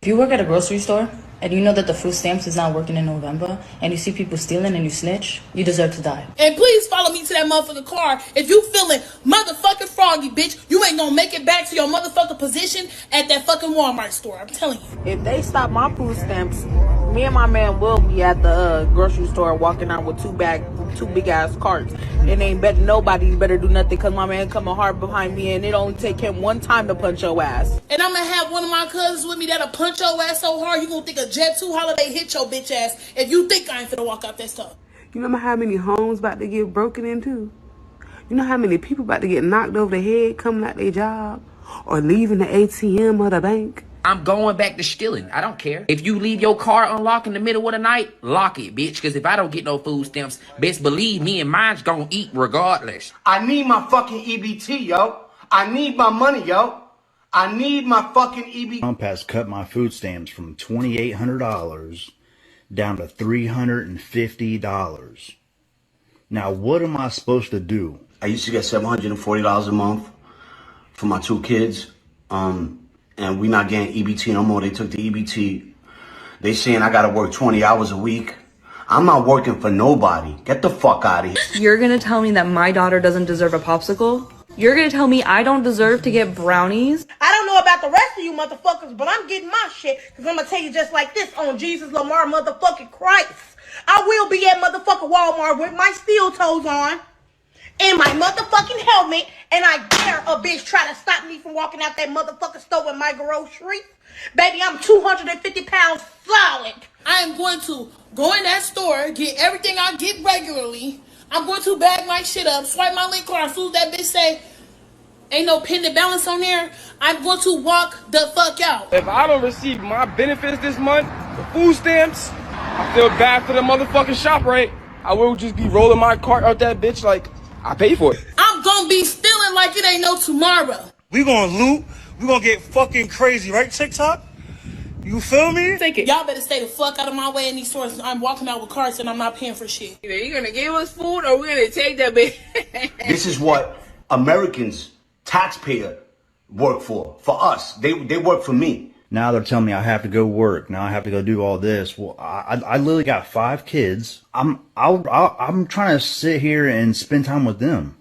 If you work at a grocery store and you know that the food stamps is not working in November and you see people stealing and you snitch, you deserve to die. And please follow me to that motherfucking car if you feeling motherfucking froggy, bitch. You ain't gonna make it back to your motherfucking position at that fucking Walmart store. I'm telling you. If they stop my food stamps, me and my man will be at the grocery store walking out with two big ass carts. And ain't bet nobody better do nothing because my man coming hard behind me and it only take him one time to punch your ass. And I'm gonna have one of my cousins with me that'll punch your ass so hard you gonna think a Jet 2 holiday hit your bitch ass if you think I ain't finna walk out that stuff. You know how many homes about to get broken into? You know how many people about to get knocked over the head coming out their job or leaving the ATM or the bank? I'm going back to stealing. I don't care. If you leave your car unlocked in the middle of the night, lock it, bitch. Because if I don't get no food stamps, best believe me and mine's gonna eat regardless. I need my fucking EBT, yo. I need my money, yo. I need my fucking EBT. Trump has cut my food stamps from $2,800 down to $350. Now, what am I supposed to do? I used to get $740 a month for my two kids. And we not getting EBT no more. They took the EBT. They saying I gotta work 20 hours a week. I'm not working for nobody. Get the fuck out of here. You're gonna tell me that my daughter doesn't deserve a popsicle? You're gonna tell me I don't deserve to get brownies? I don't know about the rest of you motherfuckers, but I'm getting my shit. Because I'm gonna tell you just like this on Jesus Lamar motherfucking Christ. I will be at motherfucking Walmart with my steel toes on and my motherfucking helmet, and I dare a bitch try to stop me from walking out that motherfucking store with my groceries. Baby, I'm 250 pounds solid. I am going to go in that store, get everything I get regularly. I'm going to bag my shit up, swipe my link card. As soon as that bitch say, ain't no pending balance on there, I'm going to walk the fuck out. If I don't receive my benefits this month, the food stamps, I feel bad for the motherfucking shop, right? I will just be rolling my cart out that bitch like I pay for it. I'm gonna be stealing like it ain't no tomorrow. We gonna loot. We gonna get fucking crazy, right, TikTok? You feel me? Take it. Y'all better stay the fuck out of my way in these stores. I'm walking out with carts and I'm not paying for shit. Either you're gonna give us food or we're gonna take that bitch. This is what Americans, taxpayer, work for. For us. They work for me. Now they're telling me I have to go work. Now I have to go do all this. Well, I literally got 5 kids. I'm trying to sit here and spend time with them.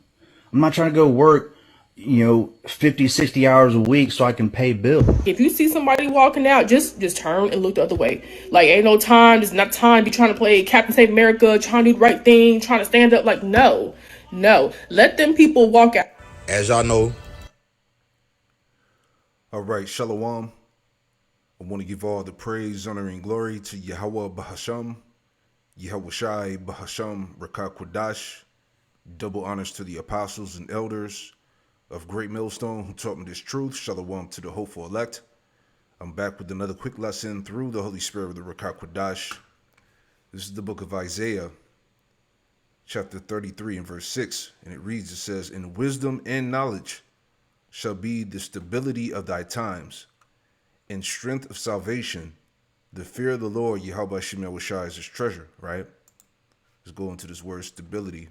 I'm not trying to go work, 50, 60 hours a week so I can pay bills. If you see somebody walking out, just turn and look the other way. Like, ain't no time. There's not time to be trying to play Captain Save America, trying to do the right thing, trying to stand up. Like, no. Let them people walk out. As y'all know. All right, Shalom. I want to give all the praise, honor, and glory to Yahweh Bahasham, Yahweh Shai Bahasham Rakah Quadash. Double honors to the apostles and elders of Great Millstone who taught me this truth. Shalom to the hopeful elect. I'm back with another quick lesson through the Holy Spirit of the Rakah Quadash. This is the book of Isaiah, chapter 33 and verse 6. And it reads, it says, "In wisdom and knowledge shall be the stability of thy times. In strength of salvation, the fear of the Lord, Yahweh Shemel Shai, is his treasure," right? Let's go into this word stability.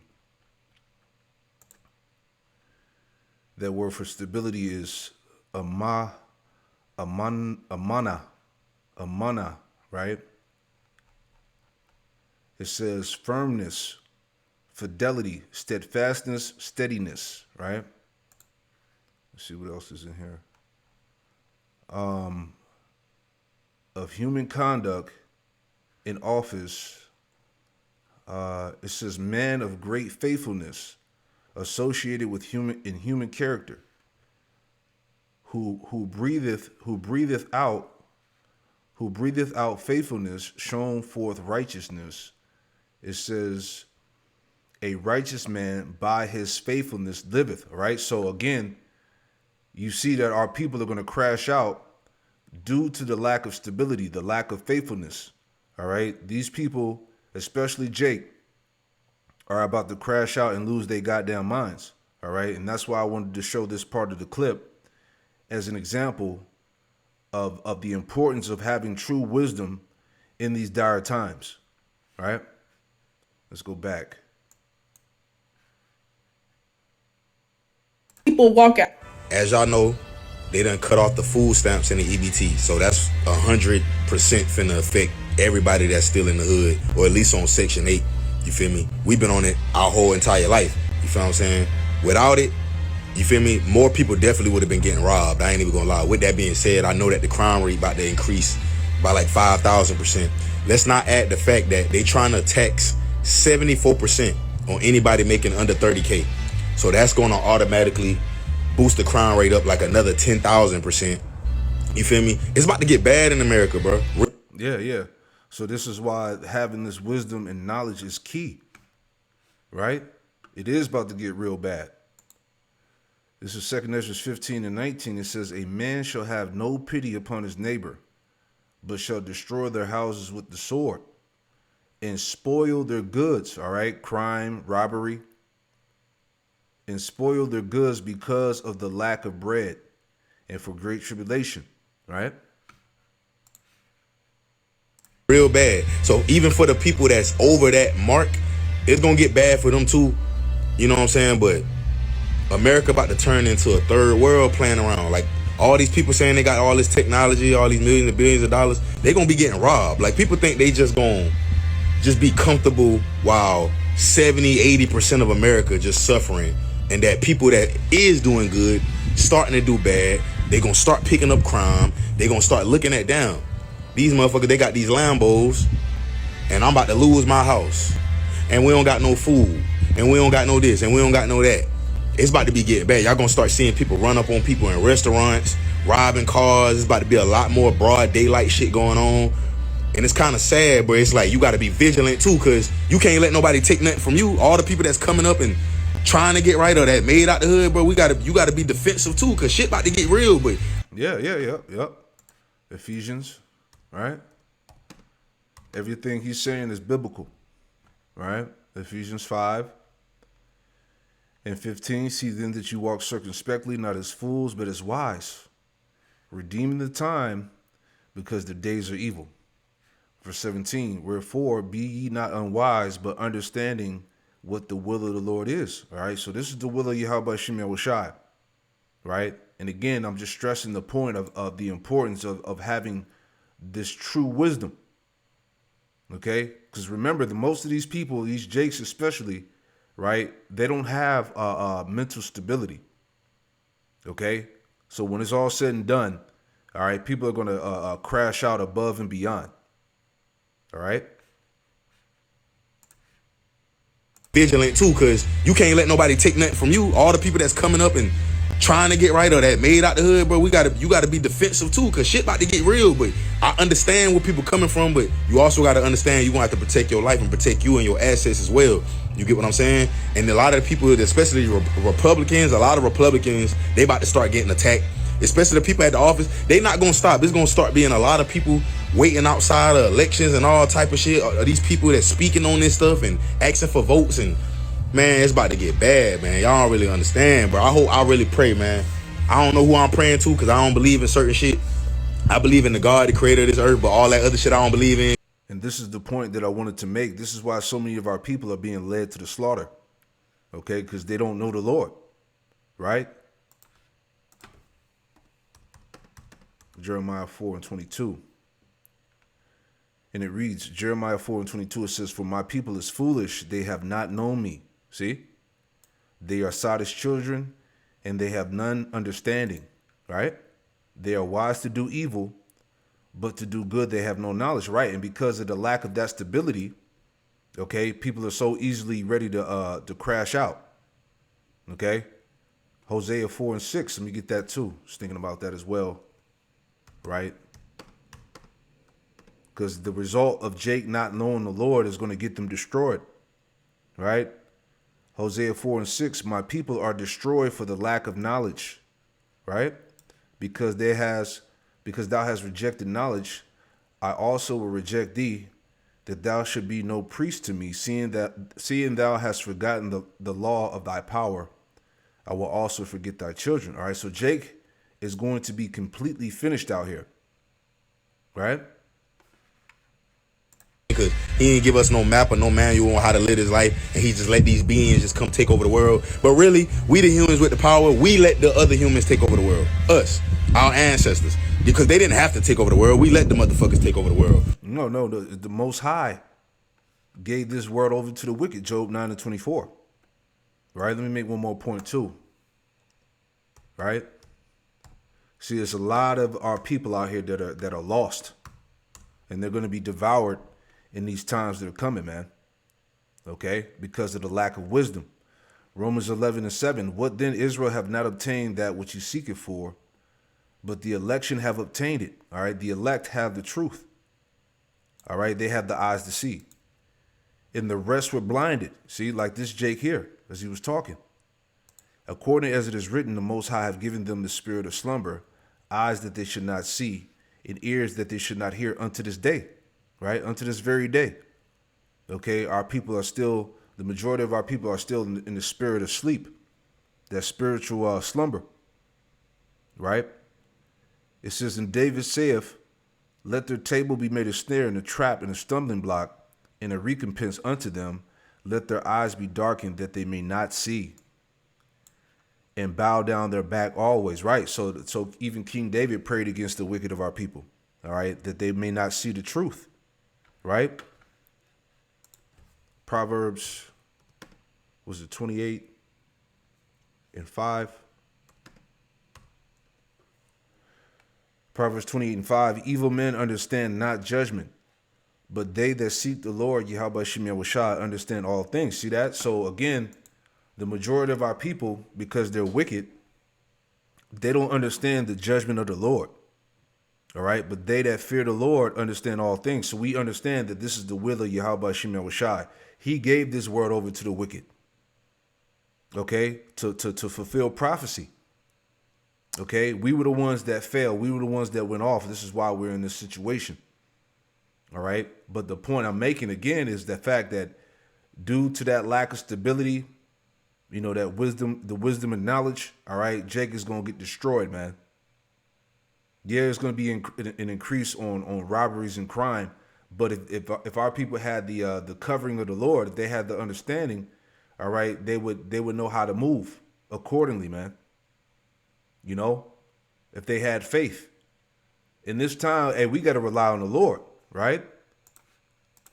That word for stability is amana, right? It says firmness, fidelity, steadfastness, steadiness, right? Let's see what else is in here. Of human conduct in office, it says man of great faithfulness, associated with human character, who breatheth out faithfulness, shown forth righteousness. It says a righteous man by his faithfulness liveth, right? So again, you see that our people are going to crash out due to the lack of stability, the lack of faithfulness. All right. These people, especially Jake, are about to crash out and lose their goddamn minds. All right. And that's why I wanted to show this part of the clip as an example of the importance of having true wisdom in these dire times. All right. Let's go back. People walk out. As y'all know, they done cut off the food stamps and the EBT. So that's 100% finna affect everybody that's still in the hood, or at least on Section 8. You feel me? We've been on it our whole entire life. You feel what I'm saying? Without it, you feel me? More people definitely would have been getting robbed. I ain't even gonna lie. With that being said, I know that the crime rate about to increase by like 5,000%. Let's not add the fact that they trying to tax 74% on anybody making under 30K. So that's gonna automatically boost the crime rate up like another 10,000%. You feel me? It's about to get bad in America, bro. Yeah. So this is why having this wisdom and knowledge is key, right? It is about to get real bad. This is 2 Ezra 15 and 19. It says, a man shall have no pity upon his neighbor, but shall destroy their houses with the sword and spoil their goods, all right? Crime, robbery, and spoil their goods because of the lack of bread and for great tribulation, right? Real bad. So even for the people that's over that mark, it's gonna get bad for them too. You know what I'm saying? But America about to turn into a third world playing around. Like all these people saying they got all this technology, all these millions and billions of dollars, they gonna be getting robbed. Like people think they just gonna just be comfortable while 70-80% of America just suffering, and that people that is doing good starting to do bad. They gonna start picking up crime. They gonna start looking at down. These motherfuckers, they got these Lambos, and I'm about to lose my house, and we don't got no food, and we don't got no this, and we don't got no that. It's about to be getting bad. Y'all gonna start seeing people run up on people in restaurants, robbing cars. It's about to be a lot more broad daylight shit going on. And it's kind of sad, but it's like you got to be vigilant too, because you can't let nobody take nothing from you. All the people that's coming up and trying to get right or that made out the hood, bro, you got to be defensive too, because shit about to get real. But Yeah. Ephesians, right? Everything he's saying is biblical, right? Ephesians 5 and 15. See then that you walk circumspectly, not as fools, but as wise, redeeming the time, because the days are evil. Verse 17, wherefore be ye not unwise, but understanding what the will of the Lord is. All right, so this is the will of Yahweh Shem Yahushai, right? And again, I'm just stressing the point of the importance of having this true wisdom, okay? Because remember, most of these people, these Jakes especially, right, they don't have mental stability, okay? So when it's all said and done, all right, people are going to crash out above and beyond. All right. Vigilant too, because you can't let nobody take nothing from you. All the people that's coming up and trying to get right or that made out the hood, bro, you gotta be defensive too, because shit about to get real. But I understand where people coming from, but you also got to understand you're gonna have to protect your life and protect you and your assets as well. You get what I'm saying? And a lot of the people, especially Republicans, they about to start getting attacked. Especially the people at the office, they not gonna stop. There's gonna start being a lot of people waiting outside of elections and all type of shit. These people that speaking on this stuff and asking for votes, and man, it's about to get bad, man. Y'all don't really understand, bro. I really pray, man. I don't know who I'm praying to, because I don't believe in certain shit. I believe in the God, the creator of this earth, but all that other shit I don't believe in. And this is the point that I wanted to make. This is why so many of our people are being led to the slaughter, okay? Because they don't know the Lord, right? Jeremiah 4 and 22. And it reads, Jeremiah 4 and 22, it says, for my people is foolish, they have not known me. See? They are sottish children, and they have none understanding, right? They are wise to do evil, but to do good they have no knowledge, right? And because of the lack of that stability, okay, people are so easily ready to crash out, okay? Hosea 4 and 6, let me get that too. Just thinking about that as well. Right? Because the result of Jake not knowing the Lord is going to get them destroyed. Right? Hosea 4 and 6, my people are destroyed for the lack of knowledge. Right? Because thou hast rejected knowledge, I also will reject thee, that thou should be no priest to me, seeing thou hast forgotten the law of thy power, I will also forget thy children. All right, so Jake is going to be completely finished out here, right? Because because he ain't give us no map or no manual on how to live his life, and he just let these beings just come take over the world. But really, we the humans with the power, we let the other humans take over the world. Us, our ancestors, because they didn't have to take over the world. We let the motherfuckers take over the world. No, the Most High gave this world over to the wicked, Job 9:24. Right? Let me make one more point too. Right? See, there's a lot of our people out here that are lost, and they're going to be devoured in these times that are coming, man. Okay? Because of the lack of wisdom. Romans 11:7. What then Israel have not obtained that which he seeketh for, but the election have obtained it. All right? The elect have the truth. All right? They have the eyes to see. And the rest were blinded. See, like this Jake here, as he was talking. According as it is written, the Most High have given them the spirit of slumber, eyes that they should not see, and ears that they should not hear unto this day, right? Unto this very day. Okay, our people are still, the majority of our people are still in the spirit of sleep, that spiritual slumber, right? It says, and David saith, let their table be made a snare and a trap and a stumbling block, and a recompense unto them. Let their eyes be darkened that they may not see, and bow down their back always. Right. So even King David prayed against the wicked of our people. All right. That they may not see the truth. Right. Proverbs, was it 28:5? Proverbs 28:5. Evil men understand not judgment, but they that seek the Lord, Yahweh Shem Yahushua, understand all things. See that? So again, the majority of our people, because they're wicked, they don't understand the judgment of the Lord. All right. But they that fear the Lord understand all things. So we understand that this is the will of Yahweh Shem Yahushua. He gave this world over to the wicked. Okay. To fulfill prophecy. Okay. We were the ones that failed. We were the ones that went off. This is why we're in this situation. All right. But the point I'm making again is the fact that due to that lack of stability, you know, that wisdom, the wisdom and knowledge, all right, Jake is going to get destroyed, man. Yeah, there's going to be an increase on robberies and crime. But if our people had the covering of the Lord, if they had the understanding, all right, they would know how to move accordingly, man. You know, if they had faith. In this time, hey, we got to rely on the Lord, right?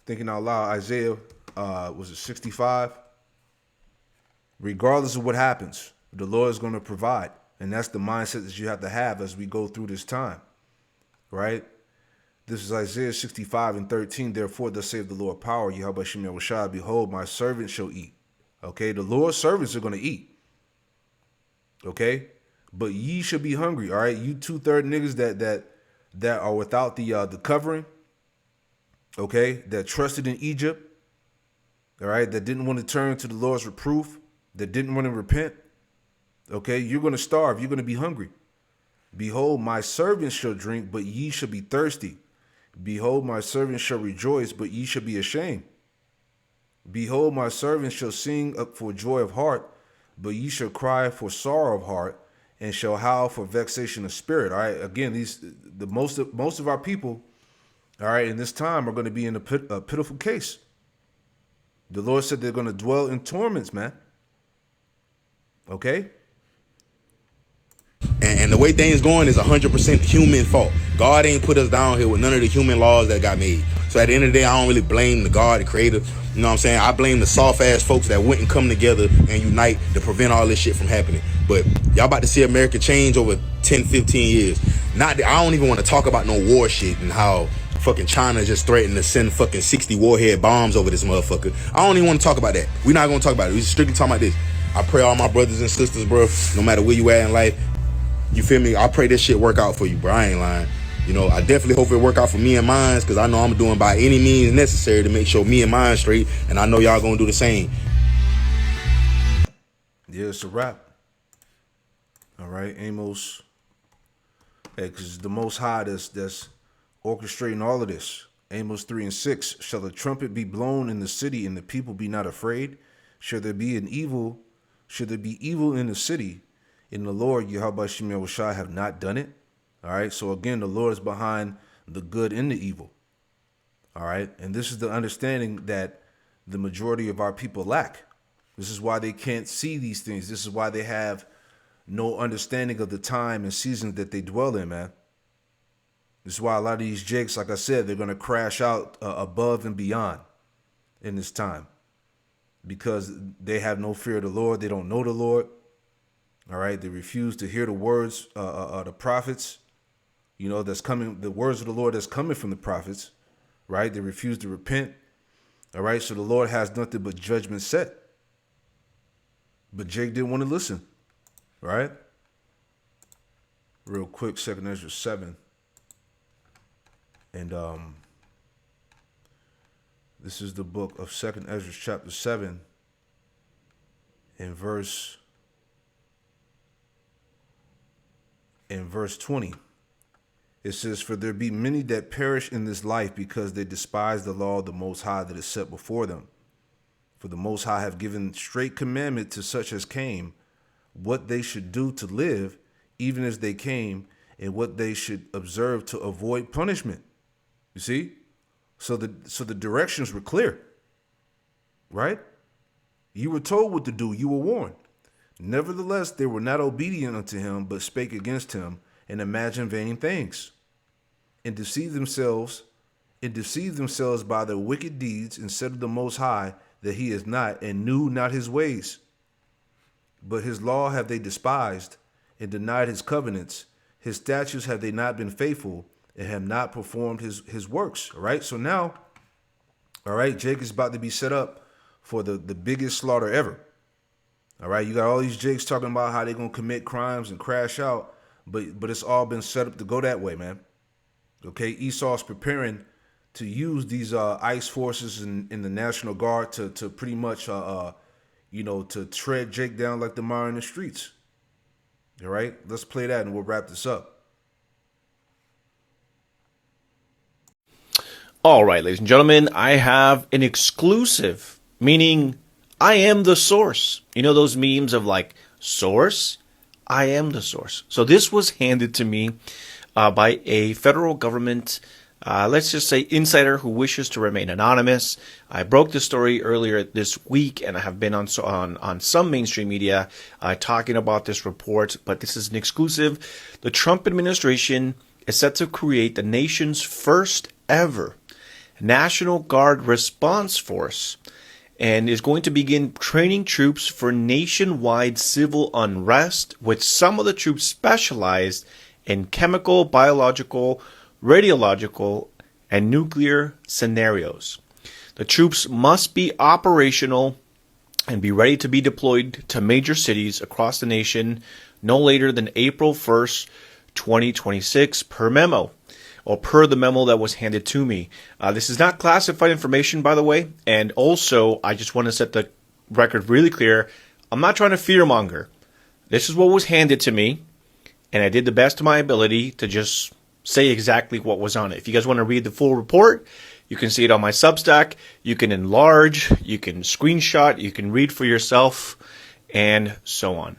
Thinking out loud, Isaiah, was it 65? Regardless of what happens, the Lord is going to provide. And that's the mindset that you have to have as we go through this time, right? This is Isaiah 65:13. Therefore, thus saith the Lord power, Yahweh Shem Yahushua, behold, my servant shall eat. Okay, the Lord's servants are going to eat. Okay, but ye shall be hungry. All right, you 2/3 niggas that are without the covering. Okay, that trusted in Egypt. All right, that didn't want to turn to the Lord's reproof, that didn't want to repent. Okay, you're going to starve. You're going to be hungry. Behold, my servants shall drink, but ye shall be thirsty. Behold, my servants shall rejoice, but ye shall be ashamed. Behold, my servants shall sing up for joy of heart, but ye shall cry for sorrow of heart, and shall howl for vexation of spirit. All right, again, most of our people, all right, in this time are going to be in a pitiful case. The Lord said they're going to dwell in torments, man. Okay? And the way things going is 100% human fault. God ain't put us down here with none of the human laws that got made. So at the end of the day, I don't really blame the God, the creator. You know what I'm saying? I blame the soft-ass folks that wouldn't come together and unite to prevent all this shit from happening. But y'all about to see America change over 10, 15 years. I don't even want to talk about no war shit and how fucking China just threatened to send fucking 60 warhead bombs over this motherfucker. I don't even want to talk about that. We're not going to talk about it. We're strictly talking about this. I pray all my brothers and sisters, bro, no matter where you at in life, you feel me? I pray this shit work out for you, bro. I ain't lying. You know, I definitely hope it work out for me and mine, because I know I'm doing by any means necessary to make sure me and mine straight, and I know y'all gonna do the same. Yeah, it's a wrap. All right, Amos. Hey, because the Most High that's orchestrating all of this. Amos 3:6. Shall the trumpet be blown in the city, and the people be not afraid? Should there be evil in the city, and the Lord Yahweh Shem Yahushua have not done it? All right, so again, the Lord is behind the good and the evil. All right. And this is the understanding that the majority of our people lack. This is why they can't see these things. This is why they have no understanding of the time and season that they dwell in, man. This is why a lot of these jakes, like I said, they're going to crash out above and beyond in this time because they have no fear of the Lord. They don't know the Lord. All right. They refuse to hear the words of the prophets, you know, that's coming, the words of the Lord that's coming from the prophets, right? They refuse to repent. All right. So the Lord has nothing but judgment set. But Jake didn't want to listen. Right? Real quick, 2nd Ezra 7. And this is the book of 2nd Ezra chapter 7 in verse 20. It says, "For there be many that perish in this life because they despise the law of the Most High that is set before them. For the Most High have given straight commandment to such as came, what they should do to live, even as they came, and what they should observe to avoid punishment." You see? So the directions were clear. Right? You were told what to do. You were warned. Nevertheless, they were not obedient unto him, but spake against him, and imagined vain things, and deceived themselves by their wicked deeds, and said of the Most High that he is not, and knew not his ways. But his law have they despised, and denied his covenants. His statutes have they not been faithful, and have not performed his works. All right. So now, all right, Jake is about to be set up for the biggest slaughter ever. All right. You got all these Jakes talking about how they're going to commit crimes and crash out, but it's all been set up to go that way, man. Okay. Esau's preparing to use these ICE forces in the National Guard to pretty much to tread Jake down like the mire in the streets. All right, let's play that and we'll wrap this up. All right, ladies and gentlemen, I have an exclusive, meaning I am the source. You know those memes of like, source? I am the source. So this was handed to me by a federal government let's just say insider who wishes to remain anonymous. I broke the story earlier this week, and I have been on some mainstream media talking about this report, but this is an exclusive. The Trump administration is set to create the nation's first ever National Guard response force and is going to begin training troops for nationwide civil unrest, with some of the troops specialized in chemical, biological, radiological, and nuclear scenarios. The troops must be operational and be ready to be deployed to major cities across the nation no later than April 1st, 2026, per memo, or per the memo that was handed to me. This is not classified information, by the way, and also I just want to set the record really clear. I'm not trying to fearmonger. This is what was handed to me, and I did the best of my ability to just say exactly what was on it. If you guys want to read the full report, you can see it on my Substack. You can enlarge, you can screenshot, you can read for yourself, and so on.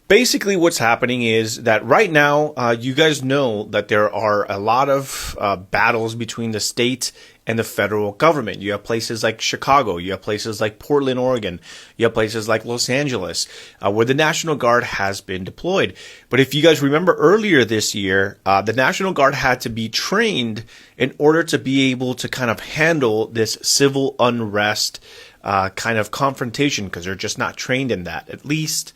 Basically, what's happening is that right now, you guys know that there are a lot of battles between the state and the federal government. You have places like Chicago, you have places like Portland, Oregon, you have places like Los Angeles, where the National Guard has been deployed. But if you guys remember earlier this year, the National Guard had to be trained in order to be able to kind of handle this civil unrest kind of confrontation, because they're just not trained in that, at least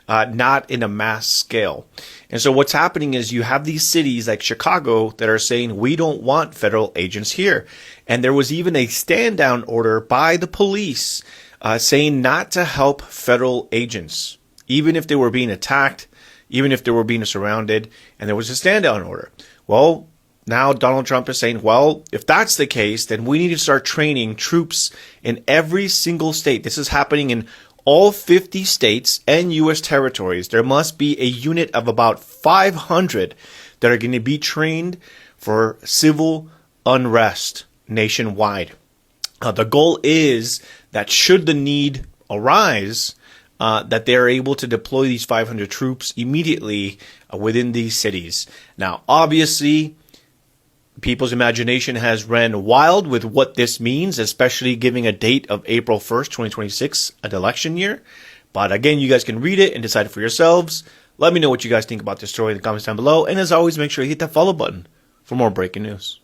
not in a mass scale. And so what's happening is you have these cities like Chicago that are saying, we don't want federal agents here. And there was even a stand down order by the police saying not to help federal agents, even if they were being attacked, even if they were being surrounded, and there was a stand down order. Well, now Donald Trump is saying, well, if that's the case, then we need to start training troops in every single state. This is happening in all 50 states and U.S. territories. There must be a unit of about 500 that are going to be trained for civil unrest nationwide. The goal is that should the need arise, that they're able to deploy these 500 troops immediately within these cities. Now, obviously, People's imagination has ran wild with what this means, especially giving a date of April 1st, 2026, an election year. But again, you guys can read it and decide for yourselves. Let me know what you guys think about this story in the comments down below. And as always, make sure you hit that follow button for more breaking news.